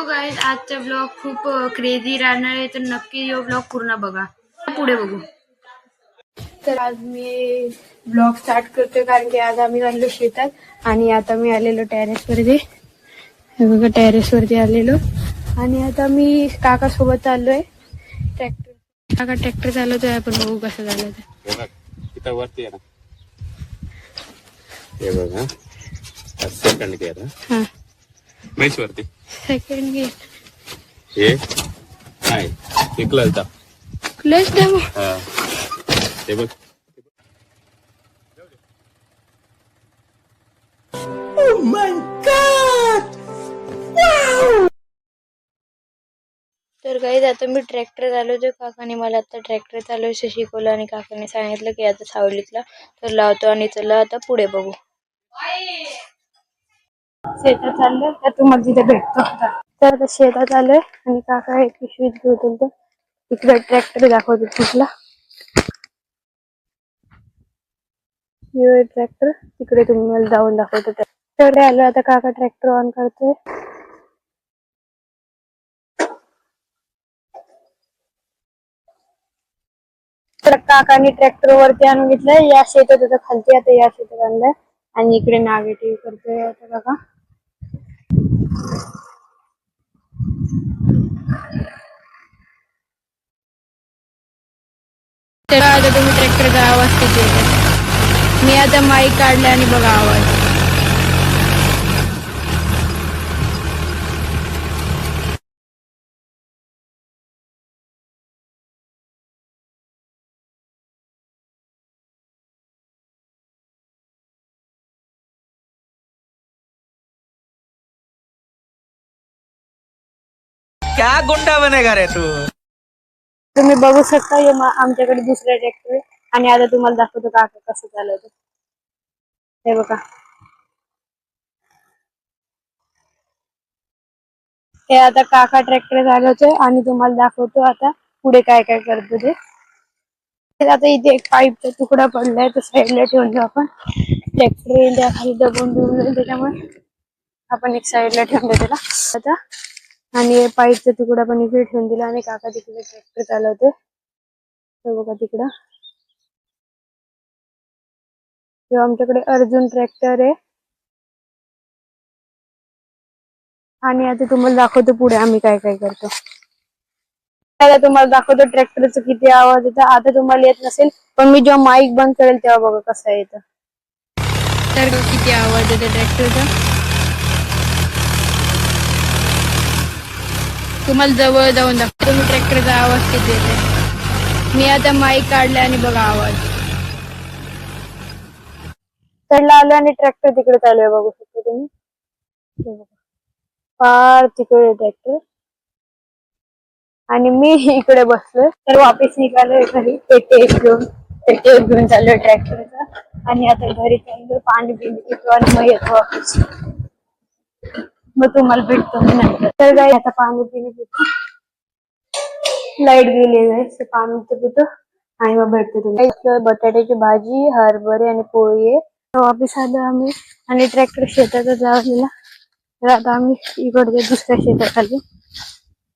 Hello guys, आजचा blog खूप crazy राहणार आहे, तर नक्की यो ब्लॉग पूर्ण बघा. पुढे बघू. तर आज मी ब्लॉग स्टार्ट करतोय कारण की आज आम्ही आलेलो शेतात आणि आता मी आलेलो टेरेसवरती. हे बघा, टेरेसवरती आलेलो आणि आता मी काका सोबत चाललोय. काका ट्रॅक्टर चालवतोय, आपण बघू कसं चालवतोय. इथं वरती आहे ना, हे बघा सेकंड गिअर. हा, मेच वरती सेकंड गिअर. हे नाही, हे क्लच दाब. क्लच दाब. हा, हे बघ. Oh my God! Wow! तर गाईज आता मी ट्रॅक्टर चालवतोय. काकाने मला आता ट्रॅक्टर चालवायचं शिकवलं आणि काकाने सांगितलं की आता सावलीतला तर लावतो आणि चला आता पुढे बघू. शेतात चाललोय, तर तुम्हाला तिथे भेटतो. तर आता शेतात आलोय आणि काका एक पिशवी घेऊन तर तिकडे ट्रॅक्टर दाखवतो तिथला. ट्रॅक्टर तिकडे तुम्हाला जाऊन दाखवतो. तर आलो आता, काका ट्रॅक्टर ऑन करतोय. तर काकाने ट्रॅक्टर वरती आणून घेतलंय. या शेतात आता खालती, आता या शेतात आणलंय आणि इकडे नागेटिव्ह करतोय आता काका. तर आता तुम्ही ट्रॅक्टरचा आवाज किती येतो. मी आता माईक काढला आणि बघा आवाज. क्या गुंडा बनेगा रे तू. तुम्ही बघू शकता, आमच्याकडे दुसरा ट्रॅक्टर आहे आणि आता तुम्हाला दाखवतो काका कसं चालवतो. हे बघा, हे आता काका ट्रॅक्टर चालवतोय आणि तुम्हाला दाखवतो आता पुढे काय काय करतो ते. आता इथे एक पाईपचा तुकडा पडलाय, तो साईडला ठेवून देऊ आपण. ट्रॅक्टर त्या खाली दबून ठेवून, त्याच्यामुळे आपण एक साईडला ठेवून देऊ त्याला आता. आणि पाईपचा तुकडा पण इकडे ठेवून दिला आणि काका तिकडे ट्रॅक्टर चालवतोय. हे बघा तिकडं. किंवा आमच्याकडे अर्जुन ट्रॅक्टर आहे आणि आता तुम्हाला दाखवतो पुढे आम्ही काय काय करतो. आता तुम्हाला दाखवतो ट्रॅक्टरचा किती आवाज येतो. आता तुम्हाला येत नसेल, पण मी जेव्हा माईक बंद करेल तेव्हा बघा कसा येतं. तर किती आवाज येतो ट्रॅक्टरचा. तुम्हाला जवळ जाऊन दाखवतो तुम्ही ट्रॅक्टरचा आवाज किती येतो. मी आता माईक काढला आणि बघा आवाज. चढला आलो आणि ट्रॅक्टर तिकडे चालू आहे, बघू शकता तुम्ही. फार तिकडे ट्रॅक्टर आणि मी इकडे बसलोय. तर वापस निघालोय घरी, टेस्ट घेऊन चाललोय ट्रॅक्टरचा. आणि आता घरी चाललोय, पाणी पितो आणि मग येतो वापस. मग तुम्हाला भेटतो मी नंतर. तर काय आता पाणी पितो. लाईट गेलेली आहे, पाणी पितो आणि मग भेटतो तुम्ही. बटाट्याची भाजी, हरभरे आणि पोळी आहे. वापस आलो आम्ही आणि ट्रॅक्टर शेतात लावलेला. तर आता आम्ही इकडच्या दुसऱ्या शेतात आलो.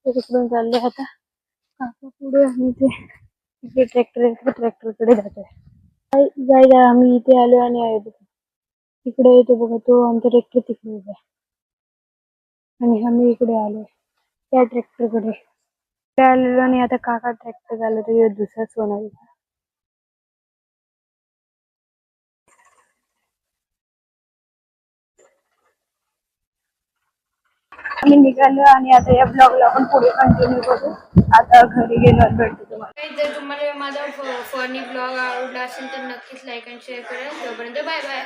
तिकडून चालले आता काका पुढे आणि ते ट्रॅक्टरकडे जातोय. जायला आम्ही इथे आलो आणि तिकडे येतो बघा, तो आमचा ट्रॅक्टर तिकडे आहे आणि आम्ही इकडे आलो त्या ट्रॅक्टरकडे आलेलो. आणि आता काका ट्रॅक्टर चालवतो दुसरा सोनालीचा. आम्ही निघालो आणि आता या ब्लॉगला आपण पुढे कंटिन्यू करू. आता घरी गेल्यावर भेटतो तुम्हाला. जर तुम्हाला माझा फनी ब्लॉग आवडला असेल तर नक्कीच लाईक आणि शेअर करा. तोपर्यंत बाय बाय.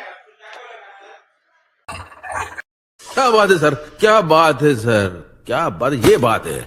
क्या बात है सर, क्या बात है सर, क्या बात, ये बात है.